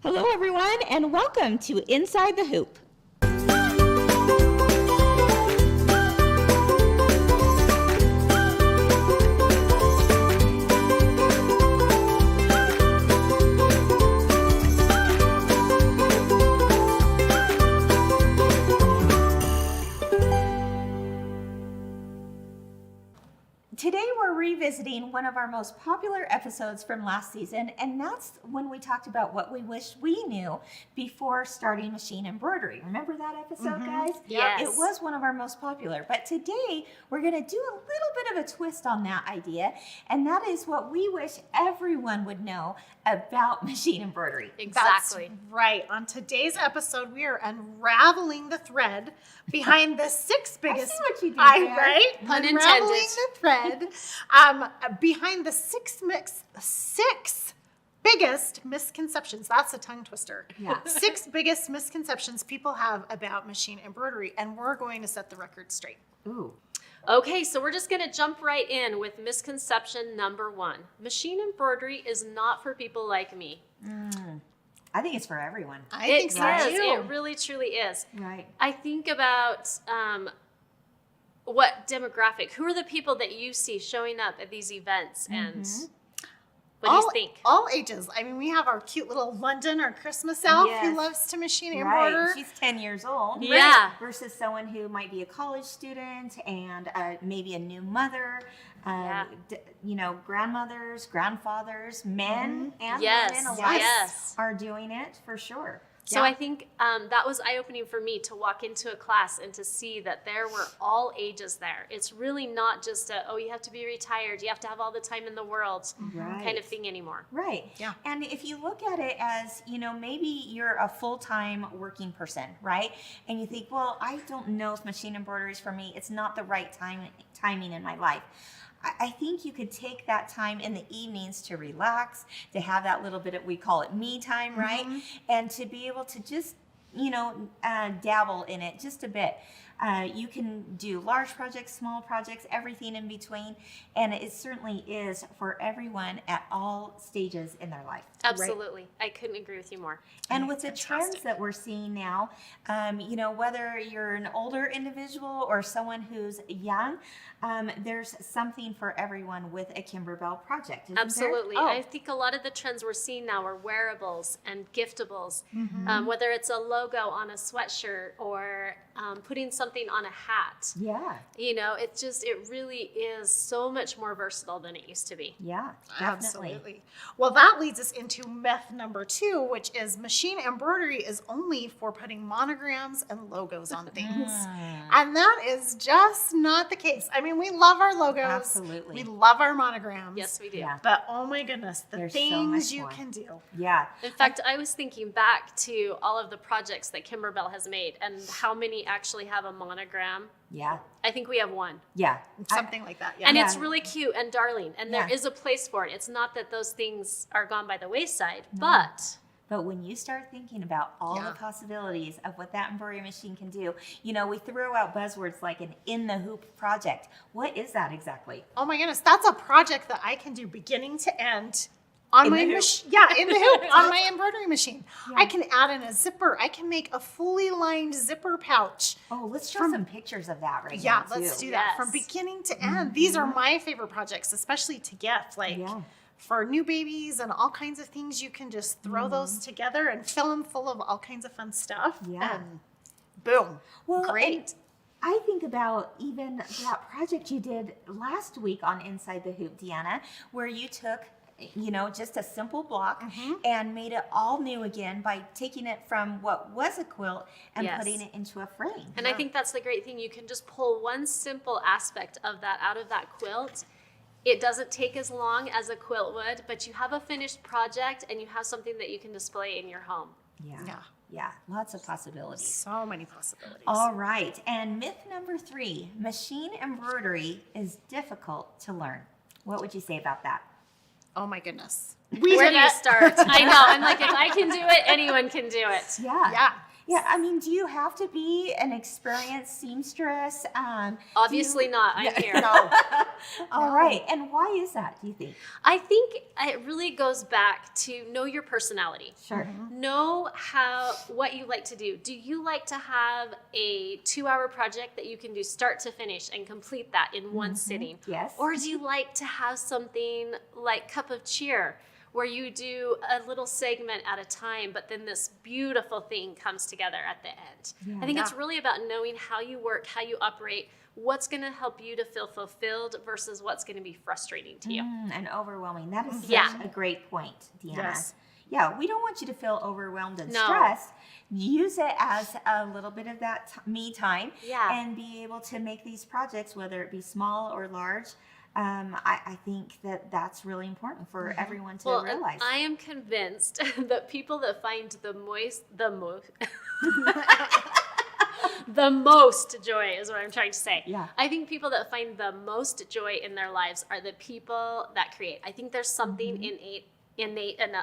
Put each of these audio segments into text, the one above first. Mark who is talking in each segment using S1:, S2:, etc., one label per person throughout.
S1: Hello, everyone, and welcome to Inside the Hoop. Today we're revisiting one of our most popular episodes from last season, and that's when we talked about what we wish we knew before starting machine embroidery. Remember that episode, guys?
S2: Yes.
S1: It was one of our most popular, but today we're going to do a little bit of a twist on that idea, and that is what we wish everyone would know about machine embroidery.
S2: Exactly.
S3: That's right. On today's episode, we are unraveling the thread behind the six biggest.
S1: I see what you did there.
S3: Right?
S2: Pun
S3: Unraveling
S2: intended.
S3: the thread behind the six biggest misconceptions. That's a tongue twister.
S1: Yeah.
S3: 6 biggest misconceptions people have about machine embroidery, and we're going to set the record straight.
S1: Ooh.
S2: Okay, so we're just going to jump right in with misconception number 1. Machine embroidery is not for people like me.
S1: I think it's for everyone.
S3: I think so
S2: is.
S3: too.
S2: It really, truly is.
S1: Right.
S2: I think about what demographic, who are the people that you see showing up at these events, and what do you think?
S3: All ages. I mean, we have our cute little London, our Christmas elf,
S1: Yes.
S3: who loves to machine
S1: Right.
S3: embroider.
S1: She's 10 years old.
S2: Yeah.
S1: Versus someone who might be a college student and maybe a new mother.
S2: Yeah.
S1: Grandmothers, grandfathers, men and
S2: Yes,
S1: women alike
S2: yes.
S1: are doing it for sure.
S2: So I think that was eye-opening for me to walk into a class and to see that there were all ages there. It's really not just you have to be retired, you have to have all the time in the world
S1: Right.
S2: kind of thing anymore.
S1: Right.
S3: Yeah.
S1: And if you look at it as, maybe you're a full-time working person, right? And you think, well, I don't know if machine embroidery is for me. It's not the right timing in my life. I think you could take that time in the evenings to relax, to have that little bit of, we call it me time, right? And to be able to just, dabble in it just a bit. You can do large projects, small projects, everything in between. And it certainly is for everyone at all stages in their life. right?
S2: Absolutely. I couldn't agree with you more.
S1: And with the trends that we're seeing now, whether you're an older individual or someone who's young, there's something for everyone with a Kimberbell project. Isn't
S2: Absolutely.
S1: There? Oh.
S2: I think a lot of the trends we're seeing now are wearables and giftables, whether it's a logo on a sweatshirt or putting something on a hat.
S1: Yeah.
S2: It really is so much more versatile than it used to be.
S1: Yeah. Definitely.
S3: Absolutely. Well, that leads us into myth number 2, which is machine embroidery is only for putting monograms and logos on things. And that is just not the case. I mean, we love our logos.
S1: Absolutely.
S3: We love our monograms.
S2: Yes, we do.
S1: Yeah.
S3: But oh my goodness, the
S1: There's so
S3: things
S1: much
S3: you
S1: more.
S3: can do.
S1: Yeah.
S2: In fact, I was thinking back to all of the projects that Kimberbell has made and how many actually have a monogram.
S1: Yeah.
S2: I think we have one.
S1: Yeah.
S3: Something like that. Yeah.
S2: And
S1: Yeah.
S2: it's really cute and darling. And there
S1: Yeah.
S2: is a place for it. It's not that those things are gone by the wayside, but
S1: But when you start thinking about all
S3: Yeah.
S1: the possibilities of what that embroidery machine can do, we throw out buzzwords like an in the hoop project. What is that exactly?
S3: Oh my goodness, that's a project that I can do beginning to end on
S1: In
S3: my
S1: the hoop.
S3: machine. Yeah, in the hoop on my embroidery machine.
S1: Yeah.
S3: I can add in a zipper. I can make a fully lined zipper pouch.
S1: Oh, let's show some pictures of that right
S3: Yeah,
S1: now, too.
S3: let's do that from
S2: Yes.
S3: beginning to end. These are my favorite projects, especially to gift. Like
S1: Yeah.
S3: for new babies and all kinds of things, you can just throw those together and fill them full of all kinds of fun stuff.
S1: Yeah.
S3: And boom.
S1: Well,
S3: Great.
S1: and I think about even that project you did last week on Inside the Hoop, Deanna, where you took just a simple block and made it all new again by taking it from what was a quilt and
S2: Yes.
S1: putting it into a frame.
S2: and I think that's the great thing. You can just pull one simple aspect of that out of that quilt. It doesn't take as long as a quilt would, but you have a finished project and you have something that you can display in your home.
S1: Yeah.
S3: Yeah.
S1: Yeah. Lots of possibilities.
S3: So many possibilities.
S1: All right. And myth number 3, machine embroidery is difficult to learn. What would you say about that?
S3: Oh my goodness.
S2: Where do you start? I know. I'm like, if I can do it, anyone can do it.
S1: Yeah.
S3: Yeah.
S1: Yeah, I mean, do you have to be an experienced seamstress?
S2: Obviously not. I'm here.
S3: No.
S1: All right. And why is that, do you think?
S2: I think it really goes back to know your personality.
S1: Sure.
S2: Know what you like to do. Do you like to have a 2-hour project that you can do start to finish and complete that in one sitting?
S1: Yes.
S2: Or do you like to have something like Cup of Cheer, where you do a little segment at a time, but then this beautiful thing comes together at the end?
S1: Yeah.
S2: I think it's really about knowing how you work, how you operate, what's going to help you to feel fulfilled versus what's going to be frustrating to you.
S1: And overwhelming. That is such
S2: Yeah.
S1: a great point, Deanna.
S3: Yes.
S1: Yeah, we don't want you to feel overwhelmed and
S2: No.
S1: stressed. Use it as a little bit of that me time
S2: Yeah.
S1: and be able to make these projects, whether it be small or large. I think that that's really important for everyone to
S2: Well, and
S1: realize.
S2: I am convinced that people that find the most joy is what I'm trying to say.
S1: Yeah.
S2: I think people that find the most joy in their lives are the people that create. I think there's something innate in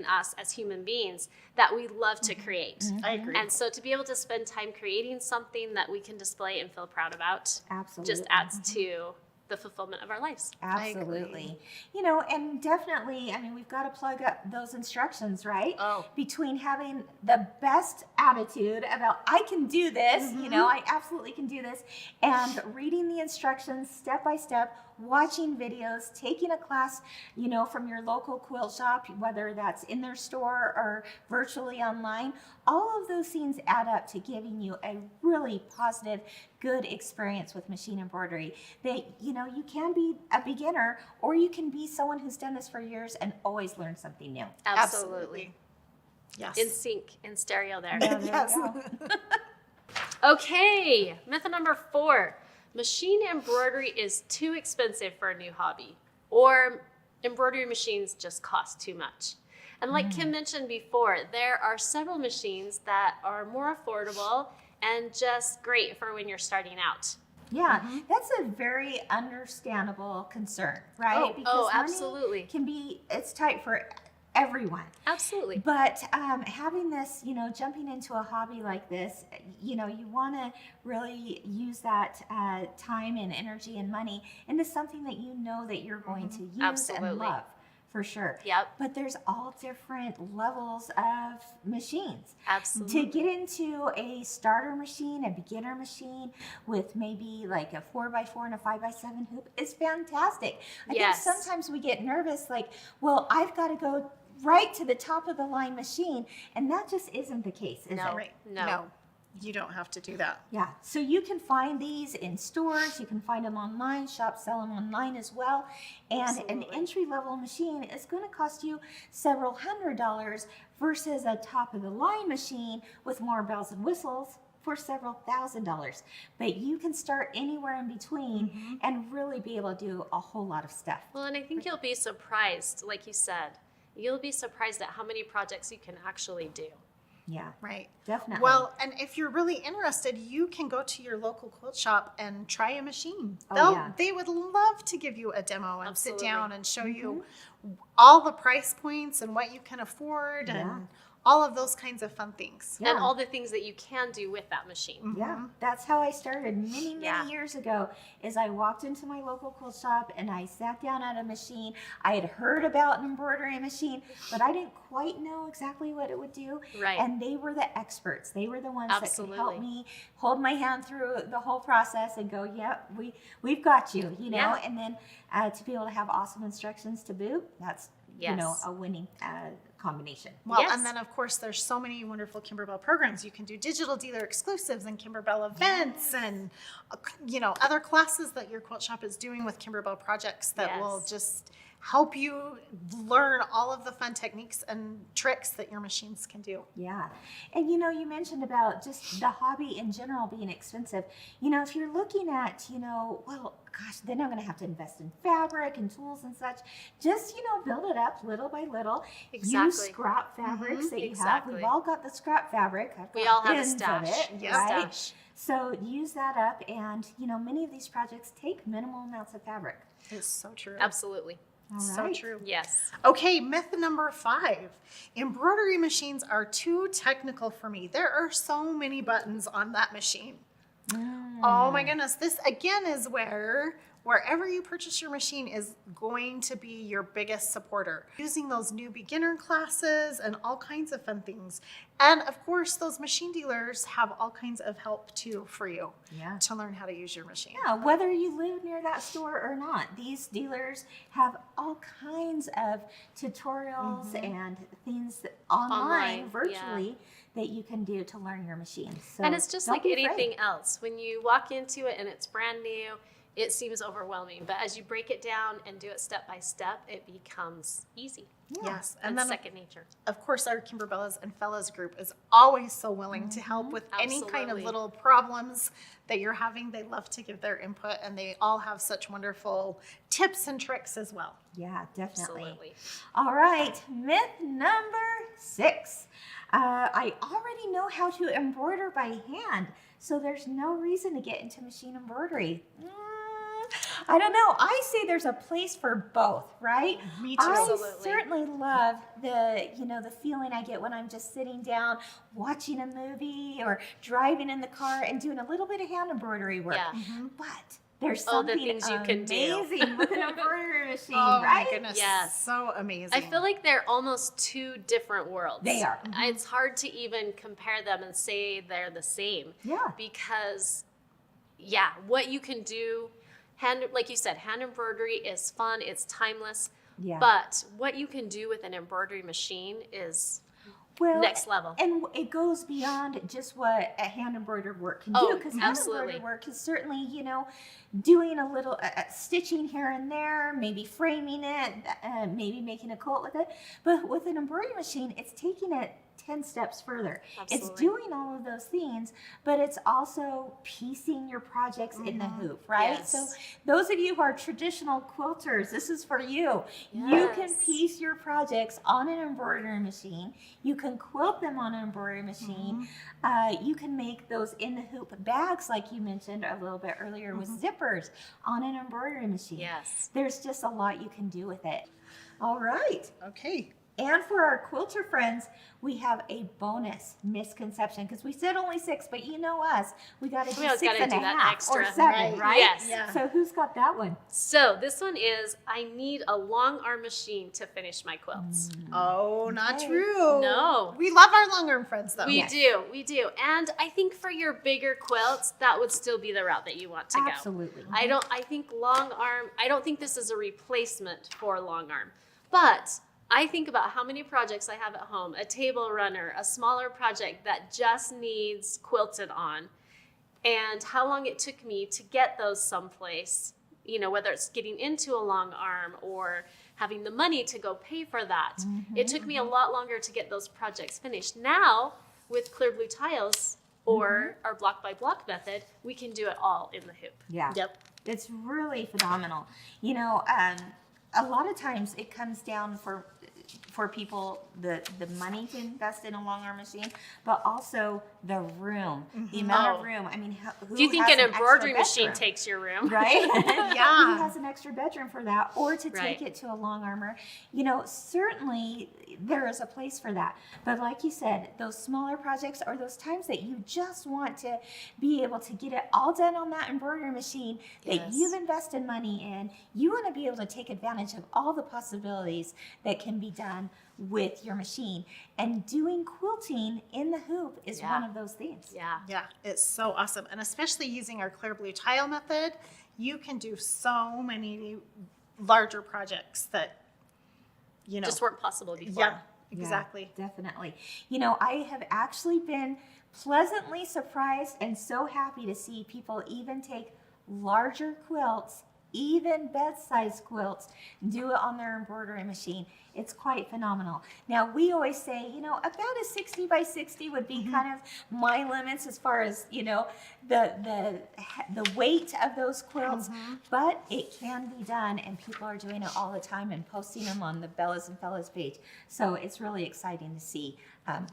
S2: us as human beings that we love to create.
S3: I agree.
S2: And so to be able to spend time creating something that we can display and feel proud about
S1: Absolutely.
S2: just adds to the fulfillment of our lives.
S1: Absolutely. You know, and definitely, I mean, we've got to plug up those instructions, right?
S3: Oh.
S1: Between having the best attitude about, I can do this, you know, I absolutely can do this, and reading the instructions step by step, watching videos, taking a class, you know, from your local quilt shop, whether that's in their store or virtually online. All of those things add up to giving you a really positive, good experience with machine embroidery. That, you know, you can be a beginner or you can be someone who's done this for years and always learn something new.
S2: Absolutely.
S3: Yes.
S2: In sync, in stereo there.
S1: Yeah, there
S3: Yes.
S1: you go.
S2: Okay, myth number 4. Machine embroidery is too expensive for a new hobby, or embroidery machines just cost too much. And like Kim mentioned before, there are several machines that are more affordable and just great for when you're starting out.
S1: Yeah, that's a very understandable concern, right?
S2: Oh,
S1: money
S2: absolutely.
S1: can be, it's tight for everyone.
S2: Absolutely.
S1: But having this, you know, jumping into a hobby like this, you know, you want to really use that time and energy and money into something that you know that you're going to use and
S2: Absolutely.
S1: love, for sure.
S2: Yep.
S1: But there's all different levels of machines.
S2: Absolutely.
S1: To get into a starter machine, a beginner machine with maybe like a 4x4 and a 5x7 hoop is fantastic. I
S2: Yes.
S1: think sometimes we get nervous, like, well, I've got to go right to the top of the line machine, and that just isn't the case, is
S2: No.
S1: it?
S3: Right.
S2: No.
S3: You don't have to do that.
S1: Yeah, so you can find these in stores, you can find them online, shops sell them online as well, and an
S2: Absolutely.
S1: entry-level machine is going to cost you several $100s versus a top-of-the-line machine with more bells and whistles for several $1,000s. But you can start anywhere in between and really be able to do a whole lot of stuff.
S2: Well, and I think you'll be surprised, like you said, you'll be surprised at how many projects you can actually do.
S1: Yeah,
S3: Right.
S1: definitely.
S3: Well, and if you're really interested, you can go to your local quilt shop and try a machine.
S1: Oh, yeah.
S3: They would love to give you a demo and
S2: Absolutely.
S3: sit down and show you all the price points and what you can afford
S1: Yeah.
S3: and all of those kinds of fun things.
S1: Yeah.
S2: And all the things that you can do with that machine.
S1: Yeah, that's how I started many
S2: Yeah.
S1: years ago. Is I walked into my local quilt shop and I sat down at a machine. I had heard about an embroidery machine, but I didn't quite know exactly what it would do.
S2: Right.
S1: And they were the experts. They were the ones that could help
S2: Absolutely.
S1: me hold my hand through the whole process and go, "Yep, we've got you," you know.
S2: Yeah.
S1: And then to be able to have awesome instructions to boot, that's you know,
S2: Yes.
S1: a winning combination.
S3: Well,
S2: Yes.
S3: and then of course there's so many wonderful Kimberbell programs. You can do digital dealer exclusives and Kimberbell events and you know, other classes that your quilt shop is doing with Kimberbell projects that will
S2: Yes.
S3: just help you learn all of the fun techniques and tricks that your machines can do.
S1: Yeah. And you know, you mentioned about just the hobby in general being expensive. You know, if you're looking at, you know, well, gosh, then I'm going to have to invest in fabric and tools and such. Just, you know, build it up little by little. Use
S2: Exactly.
S1: scrap fabrics that you have.
S2: Exactly.
S1: We've all got the scrap fabric. I've
S2: We
S1: got
S2: all have a
S1: bins of
S2: stash.
S1: it,
S3: Yeah.
S1: right?
S2: Stash.
S1: So use that up. And, you know, many of these projects take minimal amounts of fabric.
S3: It's so true.
S2: Absolutely.
S1: All
S3: So
S1: right.
S3: true.
S2: Yes.
S3: Okay, myth number 5. Embroidery machines are too technical for me. There are so many buttons on that machine. Oh my goodness. This again is where wherever you purchase your machine is going to be your biggest supporter. Using those new beginner classes and all kinds of fun things. And of course, those machine dealers have all kinds of help too for you
S1: Yeah.
S3: to learn how to use your machine.
S1: Yeah, whether you live near that store or not, these dealers have all kinds of tutorials and things that online,
S2: Online,
S1: virtually, that you can do to learn your machine. So
S2: And it's just
S1: don't
S2: like
S1: be afraid.
S2: anything else. When you walk into it and it's brand new, it seems overwhelming. But as you break it down and do it step by step, it becomes easy.
S1: Yeah.
S3: Yes.
S2: And
S3: And then
S2: second nature.
S3: of course, our Kimberbellas and Fellas group is always so willing to help with any kind of
S2: Absolutely.
S3: little problems that you're having. They love to give their input, and they all have such wonderful tips and tricks as well.
S1: Yeah, definitely.
S2: Absolutely.
S1: All right, myth number 6. I already know how to embroider by hand, so there's no reason to get into machine embroidery. I don't know. I say there's a place for both, right?
S3: Me too.
S1: I
S2: Absolutely.
S1: certainly love the feeling I get when I'm just sitting down watching a movie or driving in the car and doing a little bit of hand embroidery work.
S2: Yeah.
S1: But there's
S2: Oh, the
S1: something
S2: things you can do.
S1: amazing with an embroidery machine,
S3: Oh
S1: right?
S3: my goodness.
S2: Yes.
S3: So amazing.
S2: I feel like they're almost two different worlds.
S1: They are.
S2: It's hard to even compare them and say they're the same.
S1: Yeah.
S2: Because, what you can do, like you said, hand embroidery is fun, it's timeless.
S1: Yeah.
S2: But what you can do with an embroidery machine is
S1: Well,
S2: next level.
S1: And it goes beyond just what a hand embroidered work can
S2: Oh,
S1: do. Because hand
S2: absolutely.
S1: embroidered work is certainly, doing a little stitching here and there, maybe framing it, maybe making a quilt with it. But with an embroidery machine, it's taking it 10 steps further. It's
S2: Absolutely.
S1: doing all of those things, but it's also piecing your projects in the hoop, right?
S2: Yes.
S1: So those of you who are traditional quilters, this is for you. You can
S2: Yes.
S1: piece your projects on an embroidery machine. You can quilt them on an embroidery machine. You can make those in the hoop bags, like you mentioned a little bit earlier, with zippers on an embroidery machine.
S2: Yes.
S1: There's just a lot you can do with it. All right.
S3: Okay.
S1: And for our quilter friends, we have a bonus misconception because we said only 6, but you know us, we got to do
S2: We always
S1: 6
S2: gotta
S1: and
S2: do
S1: a
S2: that
S1: half
S2: extra.
S1: or 7,
S3: Right.
S1: right?
S2: Yes.
S3: Yeah.
S1: So who's got that one?
S2: So this one is, I need a long arm machine to finish my quilts.
S3: Oh, not
S1: Okay.
S3: true.
S2: No.
S3: We love our long arm friends though.
S2: We
S1: Yes.
S2: do. And I think for your bigger quilts, that would still be the route that you want to go.
S1: Absolutely.
S2: I don't think this is a replacement for long arm. But I think about how many projects I have at home, a table runner, a smaller project that just needs quilted on, and how long it took me to get those someplace, whether it's getting into a long arm or having the money to go pay for that. It took me a lot longer to get those projects finished. Now, with clear blue tiles or our block by block method, we can do it all in the hoop.
S1: Yeah.
S3: Yep.
S1: It's really phenomenal. A lot of times it comes down for people the money to invest in a long arm machine, but also the room, the amount of room. I mean, who
S2: Do you think
S1: has
S2: an
S1: extra
S2: embroidery machine
S1: bedroom?
S2: takes your room?
S1: Right?
S3: Yeah.
S1: Who has an extra bedroom for that, or to
S2: Right.
S1: take it to a long armor? Certainly there is a place for that. But like you said, those smaller projects or those times that you just want to be able to get it all done on that embroidery machine that
S2: Yes.
S1: you've invested money in, you want to be able to take advantage of all the possibilities that can be done with your machine. And doing quilting in the hoop is
S2: Yeah.
S1: one of those things.
S2: Yeah.
S3: Yeah, it's so awesome. And especially using our clear blue tile method, you can do so many larger projects that,
S2: Just weren't possible before.
S3: yeah, exactly.
S1: Yeah, definitely. I have actually been pleasantly surprised and so happy to see people even take larger quilts, even bed-size quilts, do it on their embroidery machine. It's quite phenomenal. Now, we always say, about a 60 by 60 would be kind of my limits as far as, the weight of those quilts, but it can be done, and people are doing it all the time and posting them on the Bellas and Fellas page. So it's really exciting to see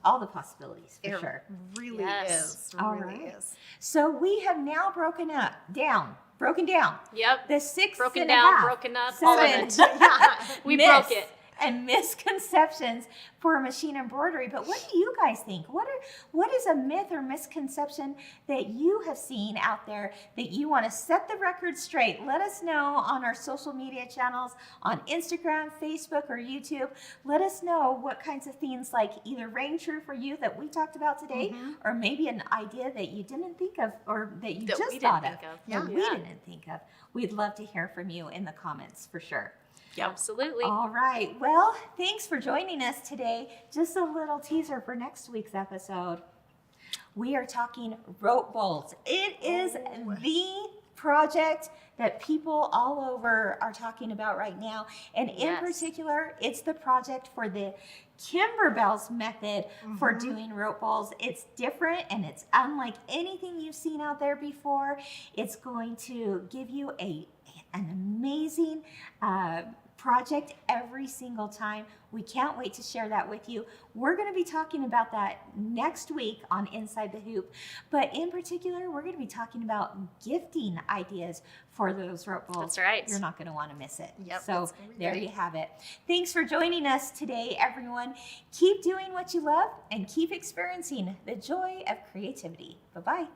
S1: all the possibilities, for
S3: It
S1: sure.
S3: really
S2: Yes.
S3: is. It
S1: All
S3: really
S1: right.
S3: is.
S1: So we have now broken up down broken down.
S2: Yep.
S1: The 6
S2: Broken
S1: and a
S2: down,
S1: half,
S2: broken up, all of
S1: 7
S2: it.
S3: Yeah.
S2: We
S1: myths
S2: broke it.
S1: and misconceptions for machine embroidery. But what do you guys think? What is a myth or misconception that you have seen out there that you want to set the record straight? Let us know on our social media channels on Instagram, Facebook, or YouTube. Let us know what kinds of things like either rang true for you that we talked about today, or maybe an idea that you didn't think of or that you
S2: That
S1: just
S2: we didn't
S1: thought
S2: think
S1: of.
S2: of.
S3: Yeah.
S1: That we didn't think of. We'd love to hear from you in the comments for sure.
S2: Absolutely.
S1: All right. Well, thanks for joining us today. Just a little teaser for next week's episode. We are talking rope bowls. It is the project that people all over are talking about right now. And in
S2: Yes.
S1: particular, it's the project for the Kimberbell's method for doing rope bowls. It's different and it's unlike anything you've seen out there before. It's going to give you an amazing project every single time. We can't wait to share that with you. We're going to be talking about that next week on Inside the Hoop. But in particular, we're going to be talking about gifting ideas for those rope bowls.
S2: That's right.
S1: You're not going to want to miss it.
S3: Yep,
S1: So
S3: it's gonna be
S1: there
S3: great.
S1: you have it. Thanks for joining us today, everyone. Keep doing what you love and keep experiencing the joy of creativity. Bye-bye.